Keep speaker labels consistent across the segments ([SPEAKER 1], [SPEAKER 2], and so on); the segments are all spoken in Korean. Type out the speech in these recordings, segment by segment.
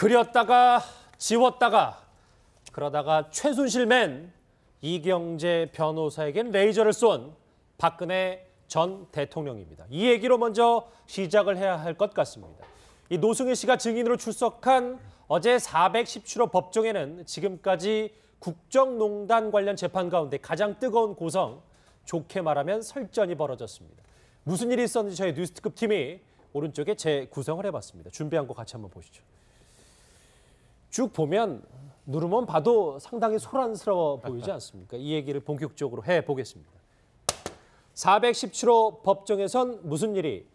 [SPEAKER 1] 그렸다가 지웠다가 그러다가 최순실맨 이경재 변호사에겐 레이저를 쏜 박근혜 전 대통령입니다. 이 얘기로 먼저 시작을 해야 할 것 같습니다. 이 노승일 씨가 증인으로 출석한 어제 417호 법정에는 지금까지 국정농단 관련 재판 가운데 가장 뜨거운 고성, 좋게 말하면 설전이 벌어졌습니다. 무슨 일이 있었는지 저희 뉴스특급 팀이 오른쪽에 재구성을 해봤습니다. 준비한 거 같이 한번 보시죠. 쭉 보면 누르면 봐도 상당히 소란스러워 보이지 않습니까? 이 얘기를 본격적으로 해보겠습니다. 417호 법정에선 무슨 일이?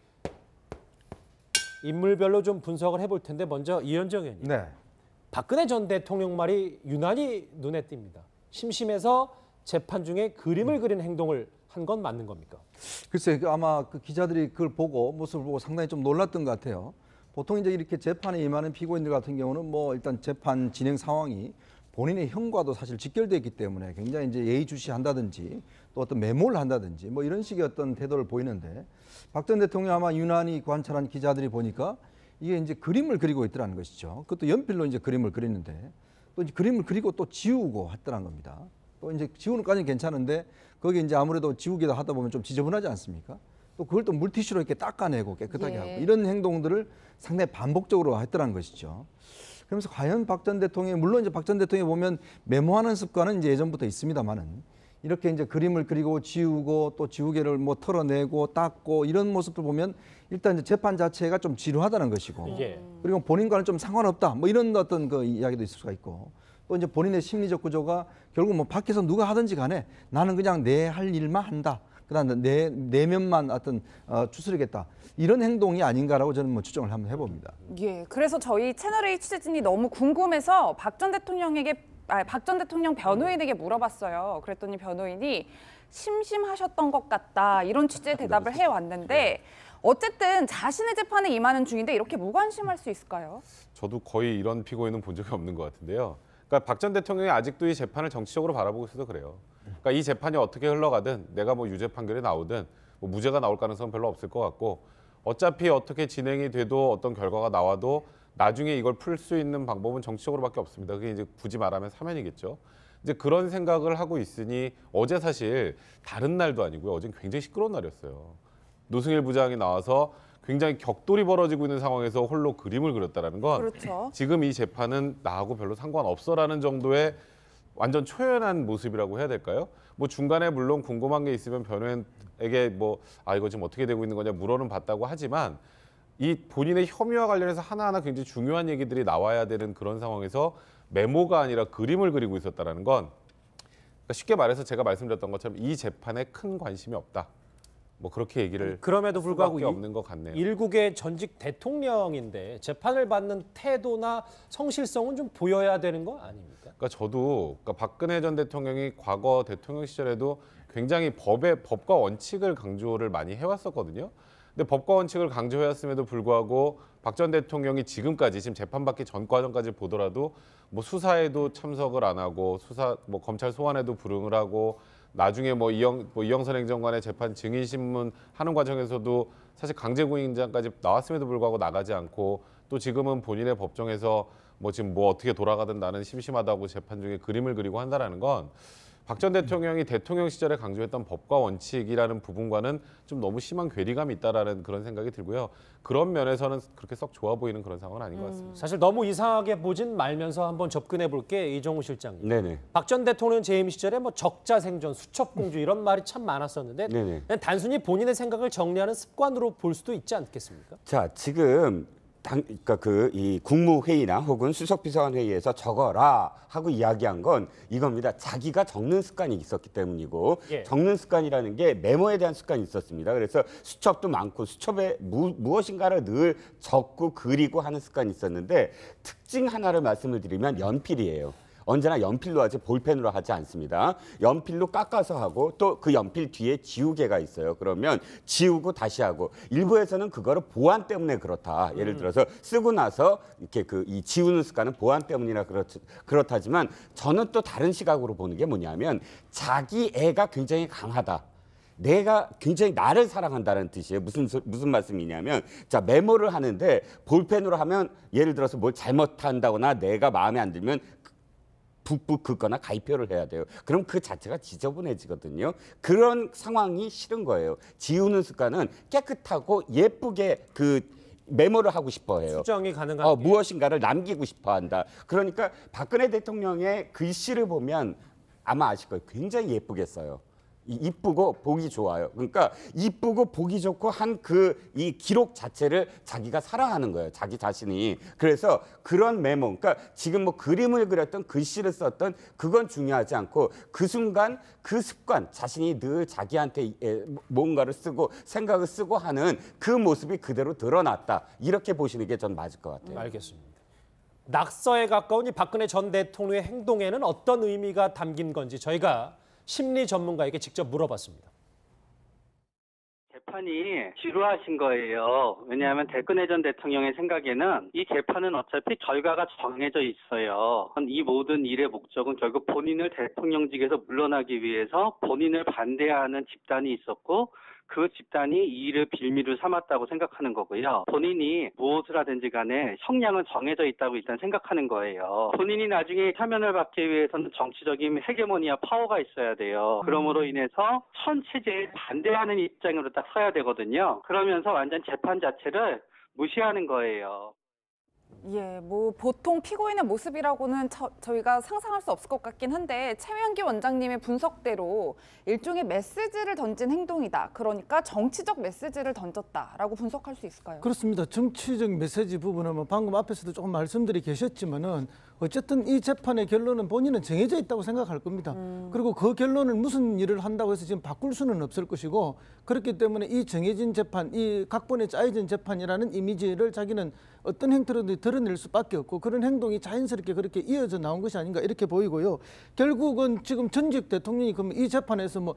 [SPEAKER 1] 인물별로 좀 분석을 해볼 텐데 먼저 이현정 의원님.
[SPEAKER 2] 네.
[SPEAKER 1] 박근혜 전 대통령 말이 유난히 눈에 띕니다. 심심해서 재판 중에 그림을 그리는 행동을 한 건 맞는 겁니까?
[SPEAKER 2] 글쎄 아마 그 기자들이 그걸 보고 모습을 보고 상당히 좀 놀랐던 것 같아요. 보통 이제 이렇게 재판에 임하는 피고인들 같은 경우는 뭐 일단 재판 진행 상황이 본인의 형과도 사실 직결되어 있기 때문에 굉장히 이제 예의주시한다든지 또 어떤 메모를 한다든지 뭐 이런 식의 어떤 태도를 보이는데 박 전 대통령 아마 유난히 관찰한 기자들이 보니까 이게 이제 그림을 그리고 있더라는 것이죠. 그것도 연필로 이제 그림을 그리는데 또 이제 그림을 그리고 또 지우고 했더란 겁니다. 또 이제 지우는 까지는 괜찮은데 거기 이제 아무래도 지우기도 하다 보면 좀 지저분하지 않습니까? 또 그걸 또 물티슈로 이렇게 닦아내고 깨끗하게 하고 이런 행동들을 상당히 반복적으로 했더라는 것이죠. 그러면서 과연 박 전 대통령이 물론 이제 박 전 대통령이 보면 메모하는 습관은 이제 예전부터 있습니다만은 이렇게 이제 그림을 그리고 지우고 또 지우개를 뭐 털어내고 닦고 이런 모습을 보면 일단 이제 재판 자체가 좀 지루하다는 것이고 그리고 본인과는 좀 상관없다 뭐 이런 어떤 그 이야기도 있을 수가 있고 또 이제 본인의 심리적 구조가 결국 뭐 밖에서 누가 하든지 간에 나는 그냥 내 할 일만 한다. 그다음에 내 내면만 어떤 추스르겠다 이런 행동이 아닌가라고 저는 뭐 추정을 한번 해봅니다.
[SPEAKER 3] 예, 그래서 저희 채널A 취재진이 너무 궁금해서 박 전 대통령 변호인에게 물어봤어요. 그랬더니 변호인이 심심하셨던 것 같다 이런 취재 대답을 해왔는데 어쨌든 자신의 재판에 임하는 중인데 이렇게 무관심할 수 있을까요?
[SPEAKER 4] 저도 거의 이런 피고인은 본 적이 없는 것 같은데요. 그러니까 박 전 대통령이 아직도 이 재판을 정치적으로 바라보고 있어서 그래요. 그러니까 이 재판이 어떻게 흘러가든 내가 뭐 유죄 판결이 나오든 뭐 무죄가 나올 가능성은 별로 없을 것 같고 어차피 어떻게 진행이 돼도 어떤 결과가 나와도 나중에 이걸 풀 수 있는 방법은 정치적으로밖에 없습니다. 그게 이제 굳이 말하면 사면이겠죠. 이제 그런 생각을 하고 있으니 어제 사실 다른 날도 아니고요. 어제는 굉장히 시끄러운 날이었어요. 노승일 부장이 나와서 굉장히 격돌이 벌어지고 있는 상황에서 홀로 그림을 그렸다라는 건
[SPEAKER 3] 그렇죠.
[SPEAKER 4] 지금 이 재판은 나하고 별로 상관없어라는 정도의 완전 초연한 모습이라고 해야 될까요? 뭐 중간에 물론 궁금한 게 있으면 변호인에게 뭐 이거 지금 어떻게 되고 있는 거냐 물어는 봤다고 하지만 이 본인의 혐의와 관련해서 하나하나 굉장히 중요한 얘기들이 나와야 되는 그런 상황에서 메모가 아니라 그림을 그리고 있었다는 건 그러니까 쉽게 말해서 제가 말씀드렸던 것처럼 이 재판에 큰 관심이 없다. 뭐 그렇게 얘기를
[SPEAKER 1] 그럼에도 불구하고
[SPEAKER 4] 없는 것 같네요.
[SPEAKER 1] 일국의 전직 대통령인데 재판을 받는 태도나 성실성은 좀 보여야 되는 거 아닙니까?
[SPEAKER 4] 그러니까 저도 박근혜 전 대통령이 과거 대통령 시절에도 굉장히 법과 원칙을 강조를 많이 해왔었거든요. 근데 법과 원칙을 강조해왔음에도 불구하고 박 전 대통령이 지금까지 지금 재판받기 전 과정까지 보더라도 뭐 수사에도 참석을 안 하고 뭐 검찰 소환에도 불응을 하고 나중에 뭐 이영선 행정관의 재판 증인 신문 하는 과정에서도 사실 강제구인장까지 나왔음에도 불구하고 나가지 않고 또 지금은 본인의 법정에서 뭐 지금 뭐 어떻게 돌아가든 나는 심심하다고 재판 중에 그림을 그리고 한다라는 건 박 전 대통령이 대통령 시절에 강조했던 법과 원칙이라는 부분과는 좀 너무 심한 괴리감이 있다라는 그런 생각이 들고요. 그런 면에서는 그렇게 썩 좋아 보이는 그런 상황은 아닌 것 같습니다.
[SPEAKER 1] 사실 너무 이상하게 보진 말면서 한번 접근해 볼게 이종우 실장님.
[SPEAKER 5] 네네.
[SPEAKER 1] 박 전 대통령 재임 시절에 뭐 적자생존, 수첩공주 이런 말이 참 많았었는데
[SPEAKER 5] 네네.
[SPEAKER 1] 그냥 단순히 본인의 생각을 정리하는 습관으로 볼 수도 있지 않겠습니까?
[SPEAKER 5] 자, 지금 그러니까 이 국무회의나 혹은 수석비서관 회의에서 적어라 하고 이야기한 건 이겁니다. 자기가 적는 습관이 있었기 때문이고 적는 습관이라는 게 메모에 대한 습관이 있었습니다. 그래서 수첩도 많고 수첩에 무엇인가를 늘 적고 그리고 하는 습관이 있었는데 특징 하나를 말씀을 드리면 연필이에요. 언제나 연필로 하지 볼펜으로 하지 않습니다. 연필로 깎아서 하고 또 그 연필 뒤에 지우개가 있어요. 그러면 지우고 다시 하고 일부에서는 그거를 보안 때문에 그렇다. 예를 들어서 쓰고 나서 이렇게 이 지우는 습관은 보안 때문이라 그렇다지만 저는 또 다른 시각으로 보는 게 뭐냐면 자기 애가 굉장히 강하다. 내가 굉장히 나를 사랑한다는 뜻이에요. 무슨 말씀이냐면 자 메모를 하는데 볼펜으로 하면 예를 들어서 뭘 잘못한다거나 내가 마음에 안 들면 북북 긋거나 가위표를 해야 돼요. 그럼 그 자체가 지저분해지거든요. 그런 상황이 싫은 거예요. 지우는 습관은 깨끗하고 예쁘게 그 메모를 하고 싶어 해요.
[SPEAKER 1] 수정이 가능한
[SPEAKER 5] 무엇인가를 남기고 싶어 한다. 그러니까 박근혜 대통령의 글씨를 보면 아마 아실 거예요. 굉장히 예쁘게 써요. 이쁘고 보기 좋아요. 그러니까 이쁘고 보기 좋고 한 이 기록 자체를 자기가 사랑하는 거예요. 자기 자신이. 그래서 그런 메모, 그러니까 지금 뭐 그림을 그렸던 글씨를 썼던 그건 중요하지 않고 그 순간 그 습관, 자신이 늘 자기한테 뭔가를 쓰고 생각을 쓰고 하는 그 모습이 그대로 드러났다. 이렇게 보시는 게 전 맞을 것 같아요.
[SPEAKER 1] 알겠습니다. 낙서에 가까운 이 박근혜 전 대통령의 행동에는 어떤 의미가 담긴 건지 저희가 심리 전문가에게 직접 물어봤습니다.
[SPEAKER 6] 재판이 지루하신 거예요. 왜냐하면 박근혜 전 대통령의 생각에는 이 재판은 어차피 결과가 정해져 있어요. 이 모든 일의 목적은 결국 본인을 대통령직에서 물러나기 위해서 본인을 반대하는 집단이 있었고 그 집단이 이 일을 빌미를 삼았다고 생각하는 거고요. 본인이 무엇을 하든지 간에 형량은 정해져 있다고 일단 생각하는 거예요. 본인이 나중에 사면을 받기 위해서는 정치적인 헤게모니와 파워가 있어야 돼요. 그러므로 인해서 현 체제에 반대하는 입장으로 딱 서야 되거든요. 그러면서 완전 재판 자체를 무시하는 거예요.
[SPEAKER 3] 예, 뭐 보통 피고인의 모습이라고는 저희가 상상할 수 없을 것 같긴 한데 최명기 원장님의 분석대로 일종의 메시지를 던진 행동이다. 그러니까 정치적 메시지를 던졌다라고 분석할 수 있을까요?
[SPEAKER 7] 그렇습니다. 정치적 메시지 부분은 뭐 방금 앞에서도 조금 말씀들이 계셨지만은 어쨌든 이 재판의 결론은 본인은 정해져 있다고 생각할 겁니다. 그리고 그 결론을 무슨 일을 한다고 해서 지금 바꿀 수는 없을 것이고 그렇기 때문에 이 정해진 재판, 이 각본에 짜여진 재판이라는 이미지를 자기는 어떤 행태로든 드러낼 수밖에 없고 그런 행동이 자연스럽게 그렇게 이어져 나온 것이 아닌가 이렇게 보이고요. 결국은 지금 전직 대통령이 그러면 이 재판에서 뭐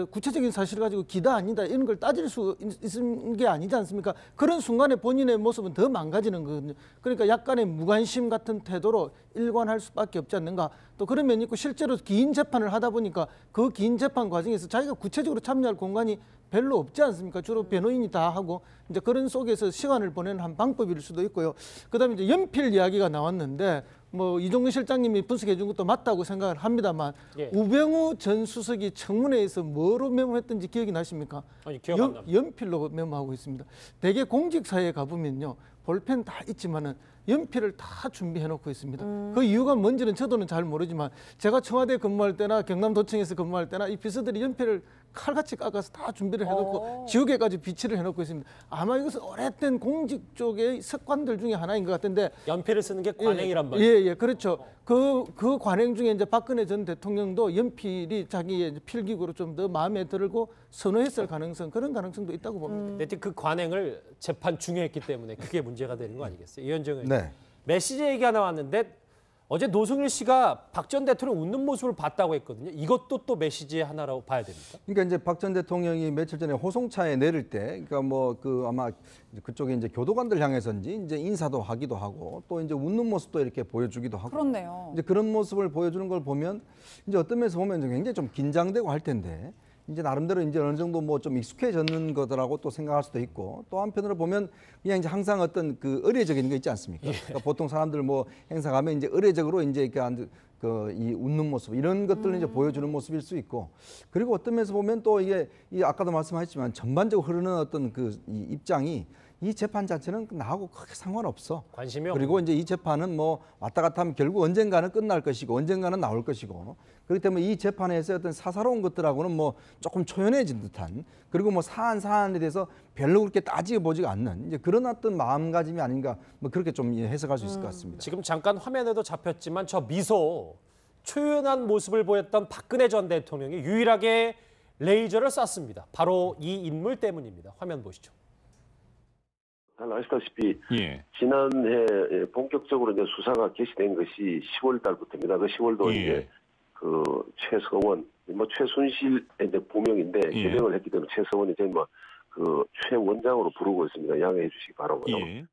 [SPEAKER 7] 구체적인 사실을 가지고 기다 아니다 이런 걸 따질 수 있는 게 아니지 않습니까? 그런 순간에 본인의 모습은 더 망가지는 거거든요. 그러니까 약간의 무관심 같은 태도로 일관할 수밖에 없지 않는가. 또 그런 면이 있고 실제로 긴 재판을 하다 보니까 그 긴 재판 과정에서 자기가 구체적으로 참여할 공간이 별로 없지 않습니까? 주로 변호인이 다 하고 이제 그런 속에서 시간을 보내는 한 방법일 수도 있고요. 그다음에 이제 연필 이야기가 나왔는데 뭐 이종근 실장님이 분석해 준 것도 맞다고 생각을 합니다만
[SPEAKER 1] 예.
[SPEAKER 7] 우병우 전 수석이 청문회에서 뭐로 메모했던지 기억이 나십니까?
[SPEAKER 1] 아니, 기억 안 납니다.
[SPEAKER 7] 연필로 메모하고 있습니다. 대개 공직사회에 가보면요. 볼펜 다 있지만은 연필을 다 준비해 놓고 있습니다. 그 이유가 뭔지는 저도는 잘 모르지만 제가 청와대 근무할 때나 경남도청에서 근무할 때나 이 비서들이 연필을 칼같이 깎아서 다 준비를 해놓고 지우개까지 비치를 해놓고 있습니다. 아마 이것은 오래된 공직 쪽의 습관들 중에 하나인 것 같은데
[SPEAKER 1] 연필을 쓰는 게 관행이란 말이에요.
[SPEAKER 7] 예, 그렇죠. 그 관행 중에 이제 박근혜 전 대통령도 연필이 자기의 필기구로 좀 더 마음에 들고 선호했을 가능성 그런 가능성도 있다고 봅니다.
[SPEAKER 1] 근데 그 관행을 재판 중에 했기 때문에 그게 문제가 되는 거 아니겠어요? 이현정 의원.
[SPEAKER 2] 네.
[SPEAKER 1] 메시지 얘기가 나왔는데 어제 노승일 씨가 박 전 대통령 웃는 모습을 봤다고 했거든요. 이것도 또 메시지의 하나라고 봐야 됩니까?
[SPEAKER 2] 그러니까 이제 박 전 대통령이 며칠 전에 호송차에 내릴 때, 그러니까 뭐 그 아마 그쪽에 이제 교도관들 향해서인지 이제 인사도 하기도 하고 또 이제 웃는 모습도 이렇게 보여주기도 하고.
[SPEAKER 3] 그렇네요.
[SPEAKER 2] 이제 그런 모습을 보여주는 걸 보면 이제 어떤 면에서 보면 굉장히 좀 긴장되고 할 텐데. 이제 나름대로 이제 어느 정도 뭐 좀 익숙해졌는 거더라고 또 생각할 수도 있고 또 한편으로 보면 그냥 이제 항상 어떤 그 의례적인 거 있지 않습니까? 그러니까 보통 사람들 뭐 행사 가면 이제 의례적으로 이제 이 웃는 모습 이런 것들을 이제 보여주는 모습일 수 있고 그리고 어떤 면에서 보면 또 이게 아까도 말씀하셨지만 전반적으로 흐르는 어떤 이 입장이 이 재판 자체는 나하고 크게 상관없어.
[SPEAKER 1] 관심이
[SPEAKER 2] 그리고 이제 이 재판은 뭐 왔다 갔다 하면 결국 언젠가는 끝날 것이고 언젠가는 나올 것이고 그렇기 때문에 이 재판에서 어떤 사사로운 것들하고는 뭐 조금 초연해진 듯한 그리고 뭐 사안에 대해서 별로 그렇게 따지고 보지가 않는 이제 그런 어떤 마음가짐이 아닌가 뭐 그렇게 좀 해석할 수 있을 것 같습니다.
[SPEAKER 1] 지금 잠깐 화면에도 잡혔지만 저 미소 초연한 모습을 보였던 박근혜 전 대통령이 유일하게 레이저를 쐈습니다. 바로 이 인물 때문입니다. 화면 보시죠.
[SPEAKER 8] 잘 아시다시피
[SPEAKER 9] 예.
[SPEAKER 8] 지난해 본격적으로 이제 수사가 개시된 것이 10월 달부터입니다. 그 10월도
[SPEAKER 9] 예.
[SPEAKER 8] 이제 그 최성원, 뭐 최순실 이제 부명인데
[SPEAKER 9] 예.
[SPEAKER 8] 개명을 했기 때문에 최성원이 이제 뭐 그 최원장으로 부르고 있습니다. 양해해 주시기 바라고요.
[SPEAKER 9] 예.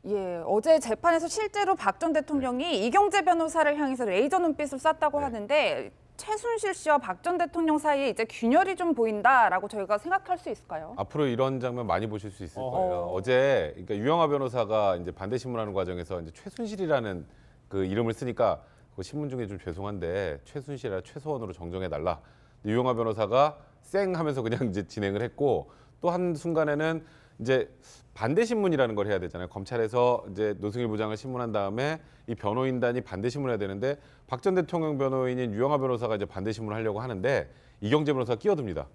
[SPEAKER 3] 예, 어제 재판에서 실제로 박 전 대통령이 이경재 변호사를 향해서 레이저 눈빛을 쐈다고 하는데 최순실 씨와 박 전 대통령 사이에 이제 균열이 좀 보인다라고 저희가 생각할 수 있을까요?
[SPEAKER 4] 앞으로 이런 장면 많이 보실 수 있을
[SPEAKER 1] 어허.
[SPEAKER 4] 거예요. 어제 그러니까 유영하 변호사가 이제 반대 신문하는 과정에서 이제 최순실이라는 그 이름을 쓰니까 그 신문 중에 좀 죄송한데 최순실이라 최소원으로 정정해 달라. 유영하 변호사가 쌩 하면서 그냥 이제 진행을 했고 또 한 순간에는 이제 반대 신문이라는 걸 해야 되잖아요. 검찰에서 이제 노승일 부장을 신문한 다음에 이 변호인단이 반대 신문을 해야 되는데 박 전 대통령 변호인인 유영하 변호사가 이제 반대 신문을 하려고 하는데 이경재 변호사가 끼어듭니다.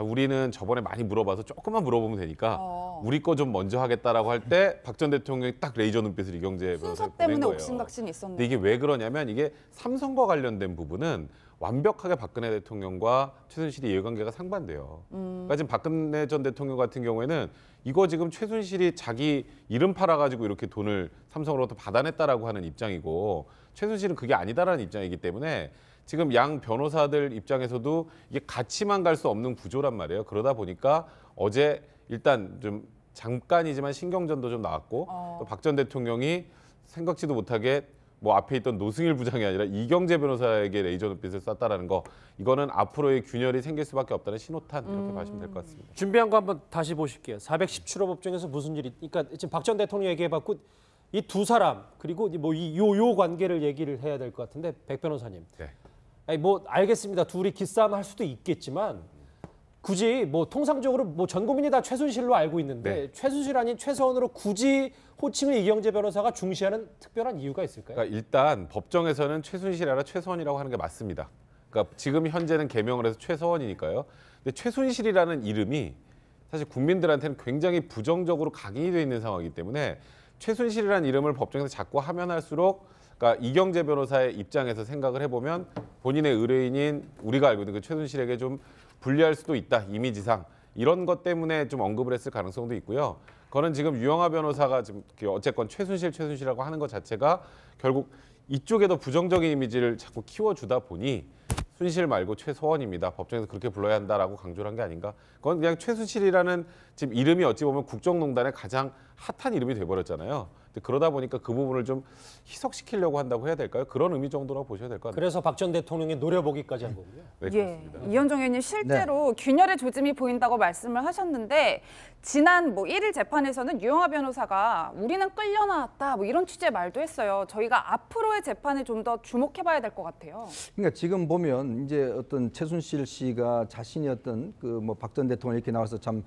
[SPEAKER 4] 우리는 저번에 많이 물어봐서 조금만 물어보면 되니까 우리 거 좀 먼저 하겠다라고 할 때 박 전 대통령이 딱 레이저 눈빛을 이경재 변호사에
[SPEAKER 3] 순서
[SPEAKER 4] 보낸
[SPEAKER 3] 때문에
[SPEAKER 4] 거예요.
[SPEAKER 3] 옥신각신이
[SPEAKER 4] 근데
[SPEAKER 3] 있었는데.
[SPEAKER 4] 이게 왜 그러냐면 이게 삼성과 관련된 부분은 완벽하게 박근혜 대통령과 최순실이 이해관계가 상반돼요. 그러니까 지금 박근혜 전 대통령 같은 경우에는 이거 지금 최순실이 자기 이름 팔아가지고 이렇게 돈을 삼성으로부터 받아냈다라고 하는 입장이고 최순실은 그게 아니다라는 입장이기 때문에 지금 양 변호사들 입장에서도 이게 같이만 갈 수 없는 구조란 말이에요. 그러다 보니까 어제 일단 좀 잠깐이지만 신경전도 좀 나왔고 또 박 전 대통령이 생각지도 못하게 뭐 앞에 있던 노승일 부장이 아니라 이경재 변호사에게 레이저 눈빛을 쐈다라는 거 이거는 앞으로의 균열이 생길 수밖에 없다는 신호탄 이렇게 봐주시면 될 것 같습니다.
[SPEAKER 1] 준비한 거 한번 다시 보실게요. 417호 법정에서 무슨 일이 그러니까 지금 박 전 대통령 얘기해봤고 이 두 사람 그리고 뭐 이 요 관계를 얘기를 해야 될 것 같은데 백 변호사님.
[SPEAKER 4] 네.
[SPEAKER 1] 아니 뭐 알겠습니다. 둘이 기싸움 할 수도 있겠지만 굳이 뭐 통상적으로 뭐 전 국민이 다 최순실로 알고 있는데
[SPEAKER 4] 네.
[SPEAKER 1] 최순실 아닌 최서원으로 굳이 호칭을 이경재 변호사가 중시하는 특별한 이유가 있을까요?
[SPEAKER 4] 그러니까 일단 법정에서는 최순실이 아니라 최서원이라고 하는 게 맞습니다. 그러니까 지금 현재는 개명을 해서 최서원이니까요. 근데 최순실이라는 이름이 사실 국민들한테는 굉장히 부정적으로 각인이 돼 있는 상황이기 때문에 최순실이라는 이름을 법정에서 자꾸 하면 할수록 그러니까 이경재 변호사의 입장에서 생각을 해보면 본인의 의뢰인인 우리가 알고 있는 그 최순실에게 좀 불리할 수도 있다. 이미지상. 이런 것 때문에 좀 언급을 했을 가능성도 있고요. 그거는 지금 유영하 변호사가 지금 어쨌건 최순실이라고 하는 것 자체가 결국 이쪽에도 부정적인 이미지를 자꾸 키워주다 보니 순실 말고 최소원입니다. 법정에서 그렇게 불러야 한다라고 강조를 한 게 아닌가. 그건 그냥 최순실이라는 지금 이름이 어찌 보면 국정농단의 가장 핫한 이름이 돼버렸잖아요. 근데 그러다 보니까 그 부분을 좀 희석시키려고 한다고 해야 될까요? 그런 의미 정도라고 보셔야 될 것 같아요.
[SPEAKER 1] 그래서 박 전 대통령이 노려보기까지 한 거군요.
[SPEAKER 4] 네,
[SPEAKER 3] 예,
[SPEAKER 4] 그렇습니다.
[SPEAKER 3] 이현정 의원님 실제로 균열의 조짐이 보인다고 말씀을 하셨는데 지난 뭐 1일 재판에서는 유영하 변호사가 우리는 끌려나왔다 뭐 이런 취지의 말도 했어요. 저희가 앞으로의 재판에 좀 더 주목해봐야 될 것 같아요.
[SPEAKER 2] 그러니까 지금 보면 이제 어떤 최순실 씨가 자신이 어떤 그 뭐 박 전 대통령 이렇게 나와서 참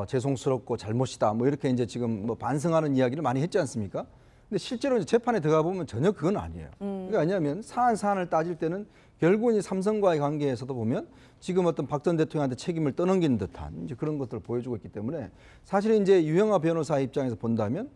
[SPEAKER 2] 죄송스럽고 잘못이다 뭐 이렇게 이제 지금 뭐 반성하는 이야기를 많이 했지 않습니까? 근데 실제로 이제 재판에 들어가 보면 전혀 그건 아니에요. 그러니까 왜냐하면 사안을 따질 때는 결국은 이 삼성과의 관계에서도 보면 지금 어떤 박 전 대통령한테 책임을 떠넘기는 듯한 이제 그런 것들을 보여주고 있기 때문에 사실은 이제 유영하 변호사 입장에서 본다면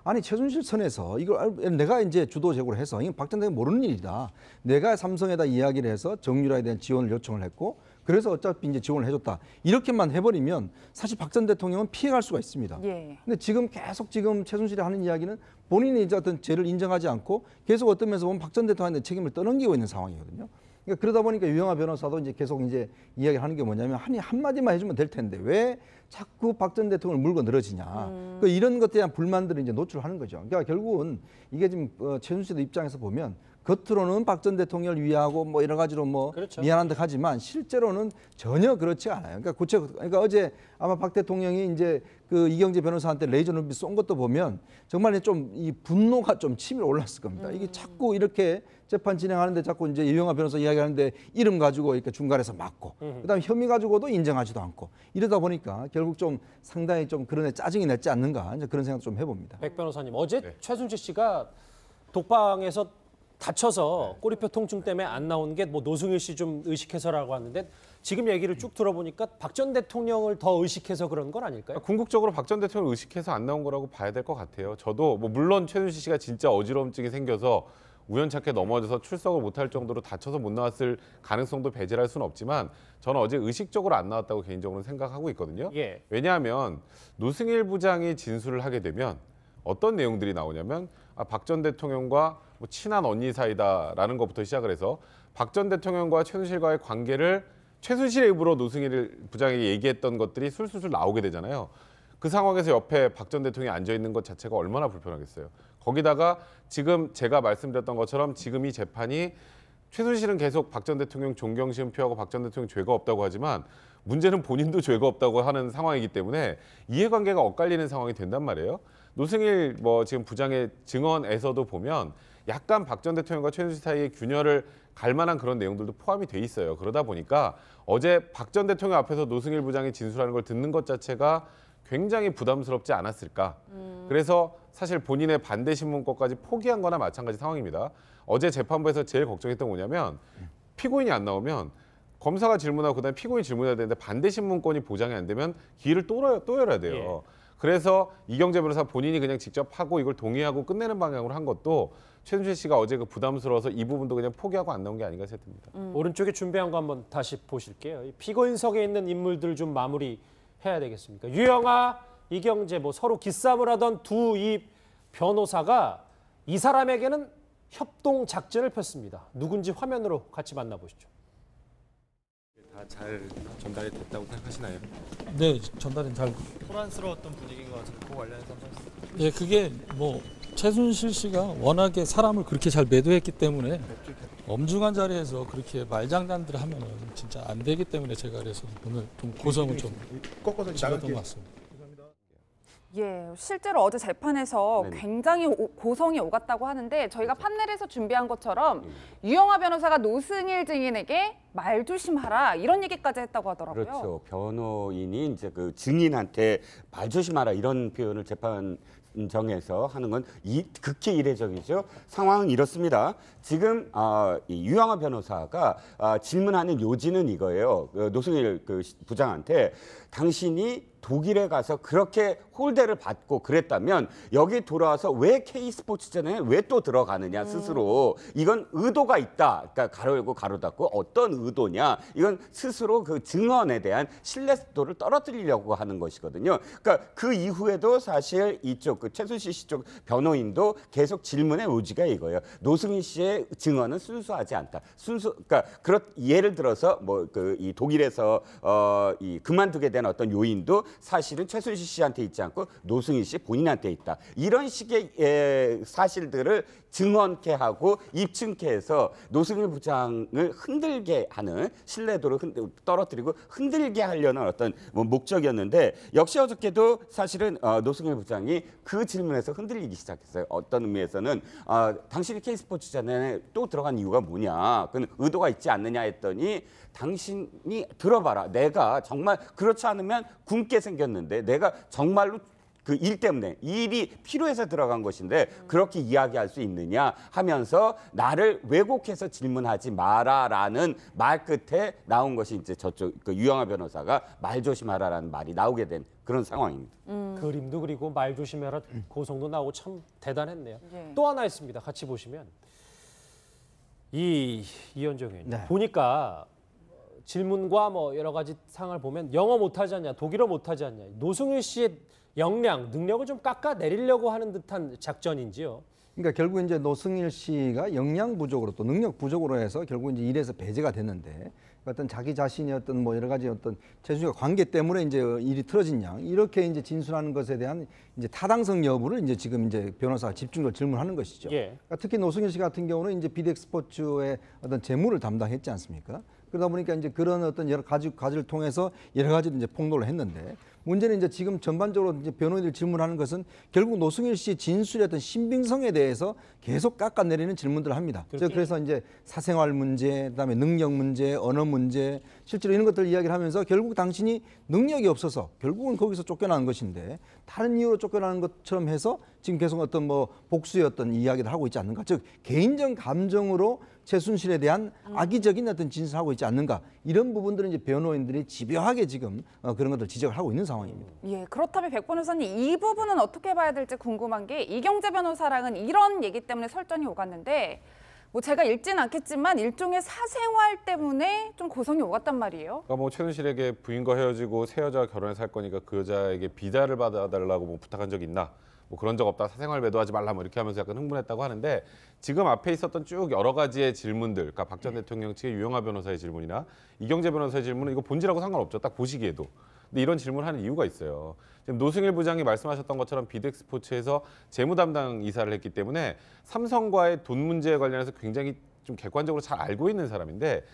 [SPEAKER 2] 아니 최순실 선에서 이걸 내가 이제 주도적으로 해서 이건 박 전 대통령 모르는 일이다. 내가 삼성에다 이야기를 해서 정유라에 대한 지원을 요청을 했고 그래서 어차피 이제 지원을 해줬다. 이렇게만 해버리면 사실 박 전 대통령은 피해갈 수가 있습니다.
[SPEAKER 3] 예.
[SPEAKER 2] 근데 지금 계속 지금 최순실이 하는 이야기는 본인이 이제 어떤 죄를 인정하지 않고 계속 어떤 면에서 보면 박 전 대통령한테 책임을 떠넘기고 있는 상황이거든요. 그러니까 그러다 보니까 유영하 변호사도 이제 계속 이제 이야기를 하는 게 뭐냐면 한마디만 해주면 될 텐데 왜 자꾸 박 전 대통령을 물고 늘어지냐. 그 이런 것에 대한 불만들을 이제 노출하는 거죠. 그러니까 결국은 이게 지금 최순실 입장에서 보면 겉으로는 박 전 대통령을 위하고 뭐 여러 가지로 뭐
[SPEAKER 1] 그렇죠.
[SPEAKER 2] 미안한 듯 하지만 실제로는 전혀 그렇지 않아요. 그러니까 어제 아마 박 대통령이 이제 그 이경재 변호사한테 레이저 눈빛 쏜 것도 보면 정말 좀 이 분노가 좀 치밀어 올랐을 겁니다. 이게 자꾸 이렇게 재판 진행하는데 자꾸 이제 유영하 변호사 이야기하는데 이름 가지고 이렇게 중간에서 막고 그다음에 혐의 가지고도 인정하지도 않고 이러다 보니까 결국 좀 상당히 좀 그런 애 짜증이 냈지 않는가 이제 그런 생각 좀 해봅니다.
[SPEAKER 1] 백 변호사님 어제 최순실 씨가 독방에서 다쳐서 꼬리뼈 통증 때문에 안 나온 게 뭐 노승일 씨 좀 의식해서라고 하는데 지금 얘기를 쭉 들어보니까 박 전 대통령을 더 의식해서 그런 건 아닐까요?
[SPEAKER 4] 궁극적으로 박 전 대통령을 의식해서 안 나온 거라고 봐야 될 것 같아요. 저도 뭐 물론 최순실 씨가 진짜 어지러움증이 생겨서 우연찮게 넘어져서 출석을 못할 정도로 다쳐서 못 나왔을 가능성도 배제할 수는 없지만 저는 어제 의식적으로 안 나왔다고 개인적으로 생각하고 있거든요.
[SPEAKER 1] 예.
[SPEAKER 4] 왜냐하면 노승일 부장이 진술을 하게 되면 어떤 내용들이 나오냐면 박 전 대통령과 뭐 친한 언니 사이다라는 것부터 시작을 해서 박 전 대통령과 최순실과의 관계를 최순실의 입으로 노승일 부장에게 얘기했던 것들이 술술술 나오게 되잖아요. 그 상황에서 옆에 박 전 대통령이 앉아 있는 것 자체가 얼마나 불편하겠어요. 거기다가 지금 제가 말씀드렸던 것처럼 지금 이 재판이 최순실은 계속 박 전 대통령 존경심 표하고 박 전 대통령 죄가 없다고 하지만 문제는 본인도 죄가 없다고 하는 상황이기 때문에 이해관계가 엇갈리는 상황이 된단 말이에요. 노승일 지금 부장의 증언에서도 보면 약간 박 전 대통령과 최순실 사이의 균열을 갈 만한 그런 내용들도 포함이 돼 있어요. 그러다 보니까 어제 박 전 대통령 앞에서 노승일 부장이 진술하는 걸 듣는 것 자체가 굉장히 부담스럽지 않았을까. 그래서 사실 본인의 반대 신문권까지 포기한 거나 마찬가지 상황입니다. 어제 재판부에서 제일 걱정했던 게 뭐냐면 피고인이 안 나오면 검사가 질문하고 그다음에 피고인이 질문해야 되는데 반대 신문권이 보장이 안 되면 기일을 또 열어야 돼요.
[SPEAKER 1] 예.
[SPEAKER 4] 그래서 이경재 변호사 본인이 그냥 직접 하고 이걸 동의하고 끝내는 방향으로 한 것도 최순실 씨가 어제 그 부담스러워서 이 부분도 그냥 포기하고 안 나온 게 아닌가 생각됩니다.
[SPEAKER 1] 오른쪽에 준비한 거 한번 다시 보실게요. 이 피고인석에 있는 인물들 좀 마무리해야 되겠습니까? 유영아, 이경재 서로 기싸움을 하던 두 이 변호사가 이 사람에게는 협동 작전을 폈습니다. 누군지 화면으로 같이 만나보시죠.
[SPEAKER 9] 다 잘 전달이 됐다고 생각하시나요?
[SPEAKER 10] 네, 전달은 잘.
[SPEAKER 9] 소란스러웠던 분위기인 것 같은데 그 관련해서 한번.
[SPEAKER 10] 네, 그게 최순실 씨가 워낙에 사람을 그렇게 잘 매도했기 때문에 엄중한 자리에서 그렇게 말장난들 하면은 진짜 안 되기 때문에 제가 그래서 오늘 좀 고성을 좀 찍었던 것 같습니다.
[SPEAKER 3] 예, 실제로 어제 재판에서
[SPEAKER 5] 네네.
[SPEAKER 3] 굉장히 고성이 오갔다고 하는데 저희가 판넬에서 준비한 것처럼 유영아 변호사가 노승일 증인에게 말 조심하라 이런 얘기까지 했다고 하더라고요.
[SPEAKER 5] 그렇죠. 변호인이 이제 그 증인한테 말 조심하라 이런 표현을 재판정에서 하는 건 극히 이례적이죠. 상황은 이렇습니다. 지금 이 유영아 변호사가 질문하는 요지는 이거예요. 노승일 부장한테 당신이 독일에 가서 그렇게 홀대를 받고 그랬다면 여기 돌아와서 왜 K스포츠전에 왜 또 들어가느냐 스스로. 이건 의도가 있다. 그러니까 가로 열고 가로 닫고 어떤 의도냐. 이건 스스로 그 증언에 대한 신뢰도를 떨어뜨리려고 하는 것이거든요. 그러니까 그 이후에도 사실 이쪽 최순실 씨 쪽 변호인도 계속 질문의 요지가 이거예요. 노승일 씨의 증언은 순수하지 않다. 그러니까 예를 들어서 이 독일에서 이 그만두게 된 어떤 요인도 사실은 최순실 씨한테 있지 않고 노승일 씨 본인한테 있다. 이런 식의 사실들을 증언케 하고 입증케 해서 노승일 부장을 흔들게 하는 신뢰도를 떨어뜨리고 흔들게 하려는 어떤 목적이었는데 역시 어저께도 사실은 노승일 부장이 그 질문에서 흔들리기 시작했어요. 어떤 의미에서는 당신이 K스포츠전에 또 들어간 이유가 뭐냐. 그건 의도가 있지 않느냐 했더니 당신이 들어봐라. 내가 정말 그렇지 않으면 굶게 생겼는데 내가 정말로 그 일 때문에 일이 필요해서 들어간 것인데 그렇게 이야기할 수 있느냐 하면서 나를 왜곡해서 질문하지 마라라는 말 끝에 나온 것이 이제 저쪽 유영아 변호사가 말 조심하라라는 말이 나오게 된 그런 상황입니다.
[SPEAKER 1] 그림도 그리고 말 조심해라 고성도 나오고 참 대단했네요.
[SPEAKER 3] 예.
[SPEAKER 1] 또 하나 있습니다. 같이 보시면 이현정 의원님
[SPEAKER 2] 네.
[SPEAKER 1] 보니까 질문과 여러 가지 상황을 보면 영어 못하지 않냐, 독일어 못하지 않냐, 노승일 씨의 역량, 능력을 좀 깎아내리려고 하는 듯한 작전인지요.
[SPEAKER 2] 그러니까 결국 이제 노승일 씨가 역량 부족으로 또 능력 부족으로 해서 결국 이제 일에서 배제가 됐는데 어떤 자기 자신의 어떤 여러 가지 어떤 최순실과 관계 때문에 이제 일이 틀어진 양 이렇게 이제 진술하는 것에 대한 이제 타당성 여부를 이제 지금 이제 변호사가 집중적으로 질문하는 것이죠.
[SPEAKER 1] 예.
[SPEAKER 2] 그러니까 특히 노승일 씨 같은 경우는 이제 비덱스포츠의 어떤 재무를 담당했지 않습니까? 그러다 보니까 이제 그런 어떤 여러 가지를 통해서 여러 가지를 이제 폭로를 했는데 문제는 이제 지금 전반적으로 이제 변호인들 질문하는 것은 결국 노승일 씨의 진술의 어떤 신빙성에 대해서 계속 깎아내리는 질문들을 합니다. 그래서 이제 사생활 문제, 그다음에 능력 문제, 언어 문제, 실제로 이런 것들을 이야기를 하면서 결국 당신이 능력이 없어서 결국은 거기서 쫓겨나는 것인데 다른 이유로 쫓겨나는 것처럼 해서 지금 계속 어떤 복수의 어떤 이야기를 하고 있지 않는가. 즉 개인적 감정으로 최순실에 대한 악의적인 어떤 진술을 하고 있지 않는가. 이런 부분들은 이제 변호인들이 집요하게 지금 그런 것들 지적을 하고 있는 상황입니다.
[SPEAKER 3] 예, 그렇다면 백 변호사님 이 부분은 어떻게 봐야 될지 궁금한 게 이경재 변호사랑은 이런 얘기 때문에 설전이 오갔는데 제가 읽지는 않겠지만 일종의 사생활 때문에 좀 고성이 오갔단 말이에요.
[SPEAKER 4] 그러니까 최순실에게 부인과 헤어지고 새 여자와 결혼해서 살 거니까 그 여자에게 비자를 받아달라고 부탁한 적이 있나? 그런 적 없다. 사생활 매도하지 말라 이렇게 하면서 약간 흥분했다고 하는데 지금 앞에 있었던 쭉 여러 가지의 질문들, 그러니까 박 전 대통령 측의 유영아 변호사의 질문이나 이경재 변호사의 질문은 이거 본질하고 상관없죠. 딱 보시기에도. 근데 이런 질문을 하는 이유가 있어요. 지금 노승일 부장이 말씀하셨던 것처럼 비덱스포츠에서 재무 담당 이사를 했기 때문에 삼성과의 돈 문제에 관련해서 굉장히 좀 객관적으로 잘 알고 있는 사람인데,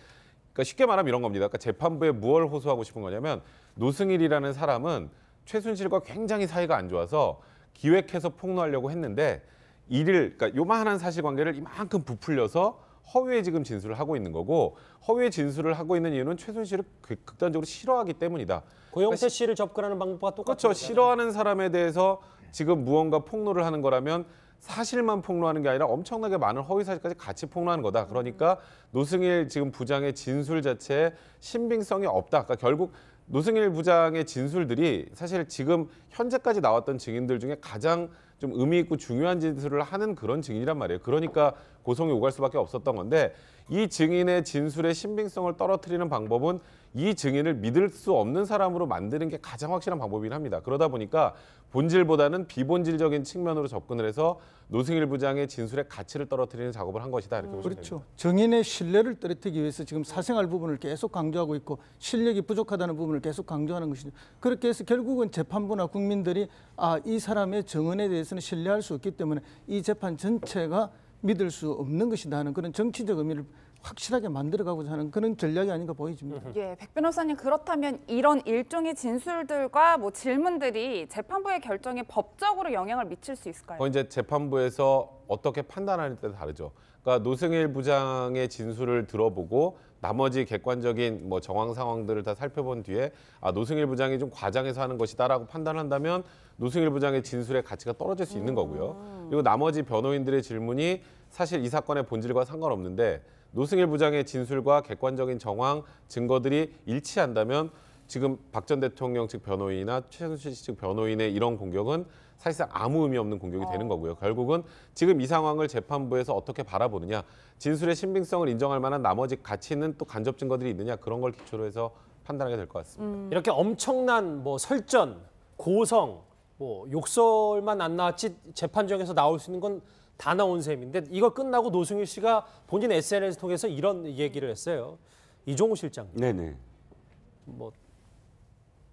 [SPEAKER 4] 그러니까 쉽게 말하면 이런 겁니다. 그러니까 재판부에 무엇을 호소하고 싶은 거냐면 노승일이라는 사람은 최순실과 굉장히 사이가 안 좋아서 기획해서 폭로하려고 했는데 그러니까 요만한 사실관계를 이만큼 부풀려서 허위의 지금 진술을 하고 있는 거고, 허위의 진술을 하고 있는 이유는 최순실을 극단적으로 싫어하기 때문이다.
[SPEAKER 1] 고영태 씨를 접근하는 방법과 똑같죠.
[SPEAKER 4] 그렇죠. 싫어하는 사람에 대해서 지금 무언가 폭로를 하는 거라면 사실만 폭로하는 게 아니라 엄청나게 많은 허위 사실까지 같이 폭로하는 거다. 그러니까 노승일 지금 부장의 진술 자체에 신빙성이 없다. 그러니까 결국 노승일 부장의 진술들이 사실 지금 현재까지 나왔던 증인들 중에 가장 좀 의미 있고 중요한 진술을 하는 그런 증인이란 말이에요. 그러니까 고성이 오갈 수밖에 없었던 건데, 이 증인의 진술의 신빙성을 떨어뜨리는 방법은 이 증인을 믿을 수 없는 사람으로 만드는 게 가장 확실한 방법이긴 합니다. 그러다 보니까 본질보다는 비본질적인 측면으로 접근을 해서 노승일 부장의 진술의 가치를 떨어뜨리는 작업을 한 것이다. 이렇게 보시면
[SPEAKER 7] 그렇죠.
[SPEAKER 4] 됩니다.
[SPEAKER 7] 정인의 신뢰를 떨어뜨리기 위해서 지금 사생활 부분을 계속 강조하고 있고 실력이 부족하다는 부분을 계속 강조하는 것이죠. 그렇게 해서 결국은 재판부나 국민들이 이 사람의 증언에 대해서는 신뢰할 수 없기 때문에 이 재판 전체가 믿을 수 없는 것이다 하는 그런 정치적 의미를 확실하게 만들어가고자 하는 그런 전략이 아닌가 보여집니다.
[SPEAKER 3] 예, 백 변호사님, 그렇다면 이런 일종의 진술들과 뭐 질문들이 재판부의 결정에 법적으로 영향을 미칠 수 있을까요?
[SPEAKER 4] 이제 재판부에서 어떻게 판단하는 때 다르죠. 그러니까 노승일 부장의 진술을 들어보고 나머지 객관적인 뭐 정황 상황들을 다 살펴본 뒤에 노승일 부장이 좀 과장해서 하는 것이다라고 판단한다면 노승일 부장의 진술의 가치가 떨어질 수 있는 거고요. 그리고 나머지 변호인들의 질문이 사실 이 사건의 본질과 상관없는데 노승일 부장의 진술과 객관적인 정황, 증거들이 일치한다면 지금 박 전 대통령 측 변호인이나 최순실 측 변호인의 이런 공격은 사실상 아무 의미 없는 공격이 되는 거고요. 결국은 지금 이 상황을 재판부에서 어떻게 바라보느냐, 진술의 신빙성을 인정할 만한 나머지 가치 있는 또 간접 증거들이 있느냐, 그런 걸 기초로 해서 판단하게 될 것 같습니다.
[SPEAKER 1] 이렇게 엄청난 뭐 설전, 고성, 뭐 욕설만 안 나왔지 재판정에서 나올 수 있는 건 다 나온 셈인데, 이거 끝나고 노승일 씨가 본인 SNS 통해서 이런 얘기를 했어요. 이종우 실장님.
[SPEAKER 5] 네네.
[SPEAKER 1] 뭐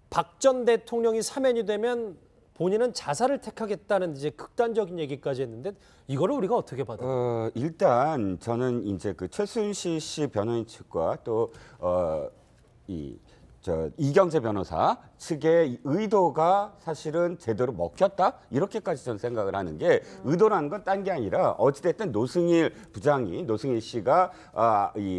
[SPEAKER 1] 박 전 대통령이 사면이 되면 본인은 자살을 택하겠다는 이제 극단적인 얘기까지 했는데, 이거를 우리가 어떻게 받아요?
[SPEAKER 5] 일단 저는 이제 그 최순실 씨 변호인 측과 또 이경재 변호사 측의 의도가 사실은 제대로 먹혔다, 이렇게까지 저는 생각을 하는 게, 의도라는 건 딴 게 아니라 어찌됐든 노승일 부장이, 노승일 씨가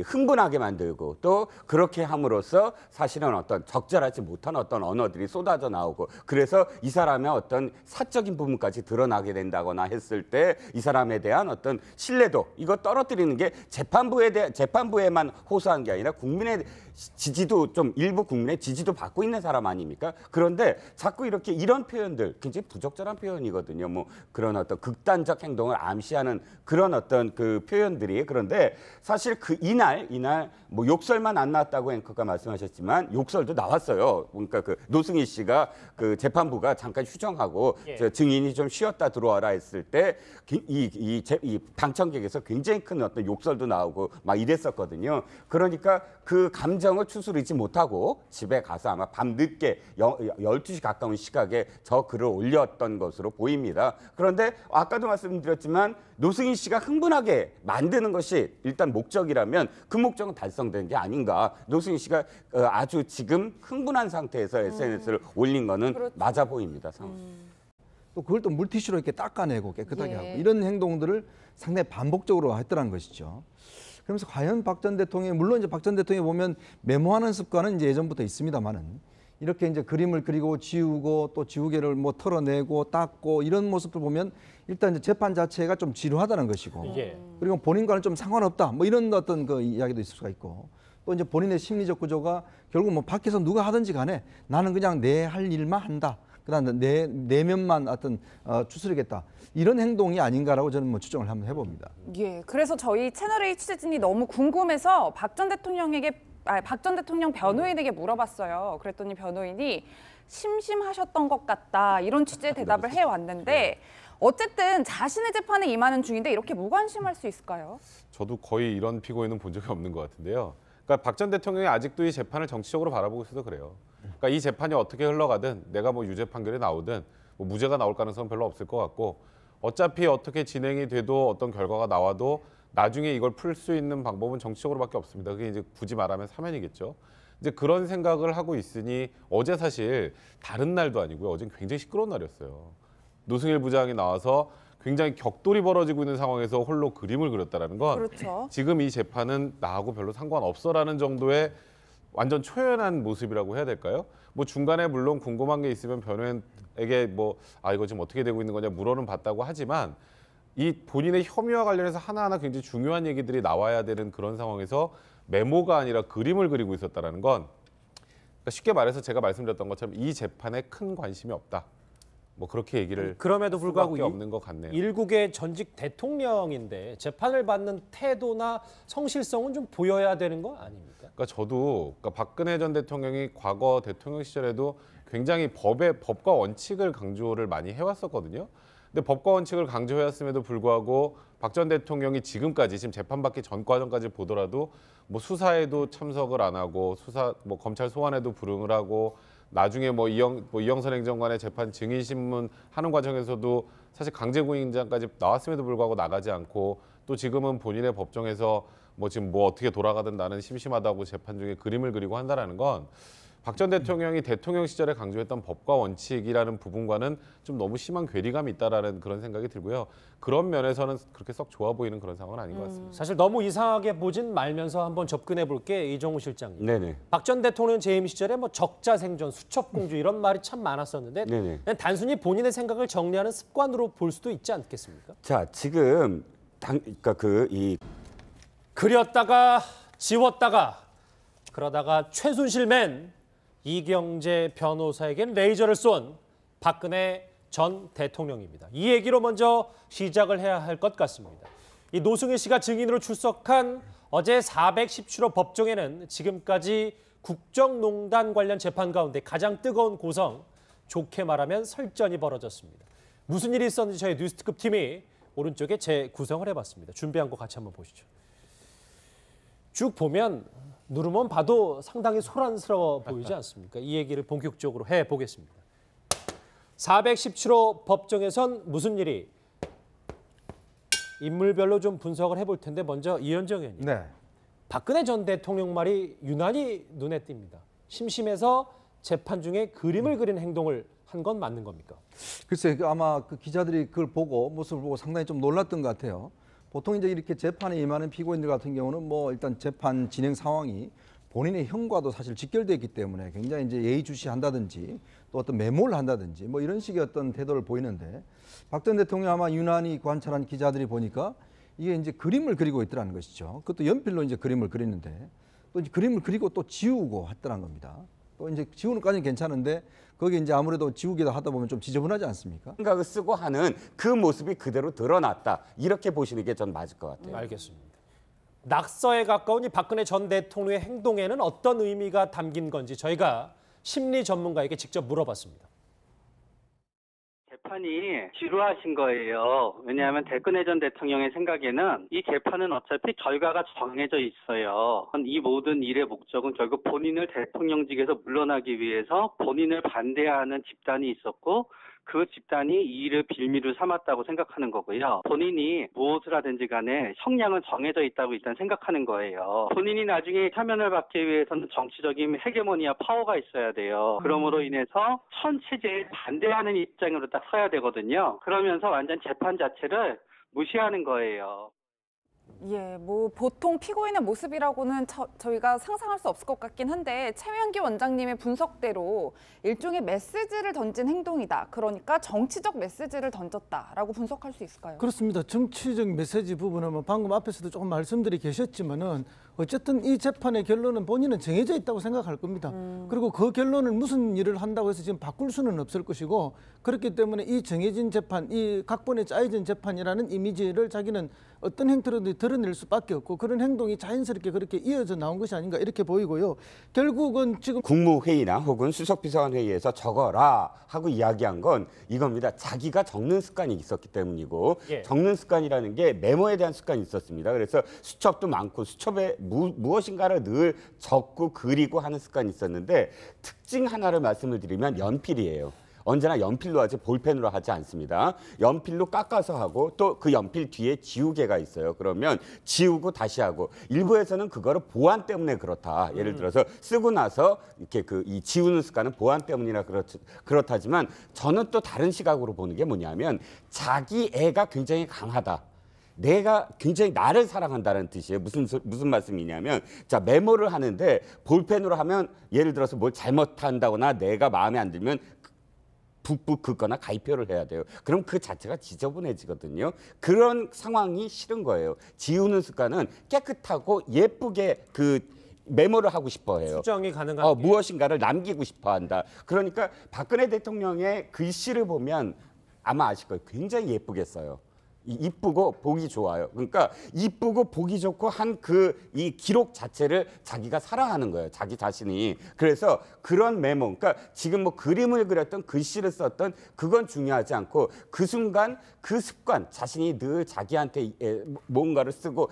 [SPEAKER 5] 흥분하게 만들고 또 그렇게 함으로써 사실은 어떤 적절하지 못한 어떤 언어들이 쏟아져 나오고, 그래서 이 사람의 어떤 사적인 부분까지 드러나게 된다거나 했을 때 이 사람에 대한 어떤 신뢰도, 이거 떨어뜨리는 게 재판부에만 호소한 게 아니라 국민의 지지도, 좀 일부 국민의 지지도 받고 있는 사람 아닙니까? 그런데 자꾸 이렇게 이런 표현들, 굉장히 부적절한 표현이거든요. 뭐 그런 어떤 극단적 행동을 암시하는 그런 어떤 그 표현들이. 그런데 사실 이날 뭐 욕설만 안 나왔다고 앵커가 말씀하셨지만 욕설도 나왔어요. 그러니까 그 노승일 씨가 그 재판부가 잠깐 휴정하고 증인이 좀 쉬었다 들어와라 했을 때 이 방청객에서 굉장히 큰 어떤 욕설도 나오고 막 이랬었거든요. 그러니까 그 감정을 추스르지 못하고 집에 가서 아마 밤늦게 12시 가까운 시각에 저 글을 올렸던 것으로 보입니다. 그런데 아까도 말씀드렸지만 노승일 씨가 흥분하게 만드는 것이 일단 목적이라면 그 목적은 달성된 게 아닌가. 노승일 씨가 아주 지금 흥분한 상태에서 SNS를 올린 거는
[SPEAKER 3] 그렇죠.
[SPEAKER 5] 맞아 보입니다.
[SPEAKER 2] 또 그걸 또 물티슈로 이렇게 닦아내고 깨끗하게 하고, 이런 행동들을 상당히 반복적으로 했더라는 것이죠. 그러면서 과연 박 전 대통령이, 물론 이제 박 전 대통령이 보면 메모하는 습관은 이제 예전부터 있습니다만은, 이렇게 이제 그림을 그리고 지우고 또 지우개를 뭐 털어내고 닦고 이런 모습을 보면 일단 이제 재판 자체가 좀 지루하다는 것이고, 그리고 본인과는 좀 상관없다, 뭐 이런 어떤 그 이야기도 있을 수가 있고, 또 이제 본인의 심리적 구조가 결국 뭐 밖에서 누가 하든지 간에 나는 그냥 내 할 일만 한다, 그다음에 내 내면만 어떤 추스르겠다, 이런 행동이 아닌가라고 저는 뭐 추정을 한번 해봅니다.
[SPEAKER 3] 예, 그래서 저희 채널A 취재진이 너무 궁금해서 박 전 대통령 변호인에게 물어봤어요. 그랬더니 변호인이 심심하셨던 것 같다, 이런 취재 대답을 해왔는데, 어쨌든 자신의 재판에 임하는 중인데 이렇게 무관심할 수 있을까요?
[SPEAKER 4] 저도 거의 이런 피고인은 본 적이 없는 것 같은데요. 그러니까 박 전 대통령이 아직도 이 재판을 정치적으로 바라보고 있어서 그래요. 그러니까 이 재판이 어떻게 흘러가든, 내가 뭐 유죄 판결이 나오든 뭐 무죄가 나올 가능성은 별로 없을 것 같고, 어차피 어떻게 진행이 돼도 어떤 결과가 나와도 나중에 이걸 풀 수 있는 방법은 정치적으로밖에 없습니다. 그게 이제 굳이 말하면 사면이겠죠. 이제 그런 생각을 하고 있으니 어제 사실 다른 날도 아니고요. 어제는 굉장히 시끄러운 날이었어요. 노승일 부장이 나와서 굉장히 격돌이 벌어지고 있는 상황에서 홀로 그림을 그렸다라는 건
[SPEAKER 3] 그렇죠.
[SPEAKER 4] 지금 이 재판은 나하고 별로 상관없어라는 정도의 완전 초연한 모습이라고 해야 될까요? 뭐 중간에 물론 궁금한 게 있으면 변호인에게 뭐 이거 지금 어떻게 되고 있는 거냐 물어는 봤다고 하지만 이 본인의 혐의와 관련해서 하나하나 굉장히 중요한 얘기들이 나와야 되는 그런 상황에서 메모가 아니라 그림을 그리고 있었다라는 건 그러니까 쉽게 말해서 제가 말씀드렸던 것처럼 이 재판에 큰 관심이 없다. 뭐 그렇게 얘기를
[SPEAKER 1] 그럼에도 불구하고
[SPEAKER 4] 없는 것 같네요.
[SPEAKER 1] 일국의 전직 대통령인데 재판을 받는 태도나 성실성은 좀 보여야 되는 거 아닙니까?
[SPEAKER 4] 그러니까 저도 박근혜 전 대통령이 과거 대통령 시절에도 굉장히 법과 원칙을 강조를 많이 해왔었거든요. 근데 법과 원칙을 강조해왔음에도 불구하고 박 전 대통령이 지금까지 지금 재판받기 전 과정까지 보더라도 뭐 수사에도 참석을 안 하고 검찰 소환에도 불응을 하고 나중에 이영선 행정관의 재판 증인 신문 하는 과정에서도 사실 강제구인장까지 나왔음에도 불구하고 나가지 않고 또 지금은 본인의 법정에서 지금 어떻게 돌아가든 나는 심심하다고 재판 중에 그림을 그리고 한다라는 건 박 전 대통령이 대통령 시절에 강조했던 법과 원칙이라는 부분과는 좀 너무 심한 괴리감이 있다라는 그런 생각이 들고요. 그런 면에서는 그렇게 썩 좋아 보이는 그런 상황은 아닌 것 같습니다.
[SPEAKER 1] 사실 너무 이상하게 보진 말면서 한번 접근해 볼게 이종우 실장님.
[SPEAKER 5] 네네.
[SPEAKER 1] 박 전 대통령 재임 시절에 적자생존, 수첩공주 이런 말이 참 많았었는데
[SPEAKER 5] 네네.
[SPEAKER 1] 그냥 단순히 본인의 생각을 정리하는 습관으로 볼 수도 있지 않겠습니까?
[SPEAKER 5] 자, 지금
[SPEAKER 1] 그렸다가 지웠다가 그러다가 최순실맨 이경재 변호사에겐 레이저를 쏜 박근혜 전 대통령입니다. 이 얘기로 먼저 시작을 해야 할 것 같습니다. 이 노승일 씨가 증인으로 출석한 어제 417호 법정에는 지금까지 국정농단 관련 재판 가운데 가장 뜨거운 고성, 좋게 말하면 설전이 벌어졌습니다. 무슨 일이 있었는지 저희 뉴스특급 팀이 오른쪽에 재구성을 해봤습니다. 준비한 거 같이 한번 보시죠. 쭉 보면 누르면 봐도 상당히 소란스러워 보이지 않습니까? 이 얘기를 본격적으로 해보겠습니다. 417호 법정에선 무슨 일이 인물별로 좀 분석을 해볼 텐데 먼저 이현정 의원님.
[SPEAKER 2] 네.
[SPEAKER 1] 박근혜 전 대통령 말이 유난히 눈에 띕니다. 심심해서 재판 중에 그림을 그린 행동을 한 건 맞는 겁니까?
[SPEAKER 2] 글쎄 아마 그 기자들이 그걸 보고 모습을 보고 상당히 좀 놀랐던 것 같아요. 보통 이제 이렇게 재판에 임하는 피고인들 같은 경우는 일단 재판 진행 상황이 본인의 형과도 사실 직결되어 있기 때문에 굉장히 이제 예의주시한다든지 또 어떤 메모를 한다든지 이런 식의 어떤 태도를 보이는데 박 전 대통령 아마 유난히 관찰한 기자들이 보니까 이게 이제 그림을 그리고 있더라는 것이죠. 그것도 연필로 이제 그림을 그리는데 또 이제 그림을 그리고 또 지우고 했더란 겁니다. 또 이제 지우는 까지는 괜찮은데 거기 이제 아무래도 지우기도 하다 보면 좀 지저분하지 않습니까?
[SPEAKER 5] 생각을 쓰고 하는 그 모습이 그대로 드러났다. 이렇게 보시는 게 전 맞을 것 같아요.
[SPEAKER 1] 알겠습니다. 낙서에 가까운 이 박근혜 전 대통령의 행동에는 어떤 의미가 담긴 건지 저희가 심리 전문가에게 직접 물어봤습니다.
[SPEAKER 6] 재판이 지루하신 거예요. 왜냐하면 박근혜 전 대통령의 생각에는 이 재판은 어차피 결과가 정해져 있어요. 이 모든 일의 목적은 결국 본인을 대통령직에서 물러나기 위해서 본인을 반대하는 집단이 있었고 그 집단이 이 일을 빌미를 삼았다고 생각하는 거고요. 본인이 무엇을 하든지 간에 형량은 정해져 있다고 일단 생각하는 거예요. 본인이 나중에 사면을 받기 위해서는 정치적인 헤게모니와 파워가 있어야 돼요. 그러므로 인해서 현 체제에 반대하는 입장으로 딱 서야 되거든요. 그러면서 완전 재판 자체를 무시하는 거예요.
[SPEAKER 3] 예, 보통 피고인의 모습이라고는 저희가 상상할 수 없을 것 같긴 한데 최명기 원장님의 분석대로 일종의 메시지를 던진 행동이다. 그러니까 정치적 메시지를 던졌다라고 분석할 수 있을까요?
[SPEAKER 7] 그렇습니다. 정치적 메시지 부분은 방금 앞에서도 조금 말씀들이 계셨지만은 어쨌든 이 재판의 결론은 본인은 정해져 있다고 생각할 겁니다. 그리고 그 결론을 무슨 일을 한다고 해서 지금 바꿀 수는 없을 것이고 그렇기 때문에 이 정해진 재판, 이 각본에 짜여진 재판이라는 이미지를 자기는 어떤 행태로든 드러낼 수밖에 없고 그런 행동이 자연스럽게 그렇게 이어져 나온 것이 아닌가 이렇게 보이고요. 결국은 지금
[SPEAKER 5] 국무회의나 혹은 수석비서관 회의에서 적어라 하고 이야기한 건 이겁니다. 자기가 적는 습관이 있었기 때문이고 적는 습관이라는 게 메모에 대한 습관이 있었습니다. 그래서 수첩도 많고 수첩에 무엇인가를 늘 적고 그리고 하는 습관이 있었는데 특징 하나를 말씀을 드리면 연필이에요. 언제나 연필로 하지 볼펜으로 하지 않습니다. 연필로 깎아서 하고 또 그 연필 뒤에 지우개가 있어요. 그러면 지우고 다시 하고 일부에서는 그거를 보안 때문에 그렇다. 예를 들어서 쓰고 나서 이렇게 이 지우는 습관은 보안 때문이라 그렇다지만 저는 또 다른 시각으로 보는 게 뭐냐면 자기 애가 굉장히 강하다. 내가 굉장히 나를 사랑한다는 뜻이에요. 무슨 말씀이냐면 자 메모를 하는데 볼펜으로 하면 예를 들어서 뭘 잘못한다거나 내가 마음에 안 들면 북북 긋거나 가위표를 해야 돼요. 그럼 그 자체가 지저분해지거든요. 그런 상황이 싫은 거예요. 지우는 습관은 깨끗하고 예쁘게 메모를 하고 싶어 해요.
[SPEAKER 1] 수정이 가능한
[SPEAKER 5] 무엇인가를 남기고 싶어 한다. 그러니까 박근혜 대통령의 글씨를 보면 아마 아실 거예요. 굉장히 예쁘게 써요. 이쁘고 보기 좋아요. 그러니까 이쁘고 보기 좋고 한 이 기록 자체를 자기가 사랑하는 거예요. 자기 자신이. 그래서 그런 메모, 그러니까 지금 뭐 그림을 그렸던 글씨를 썼던 그건 중요하지 않고 그 순간 그 습관, 자신이 늘 자기한테 뭔가를 쓰고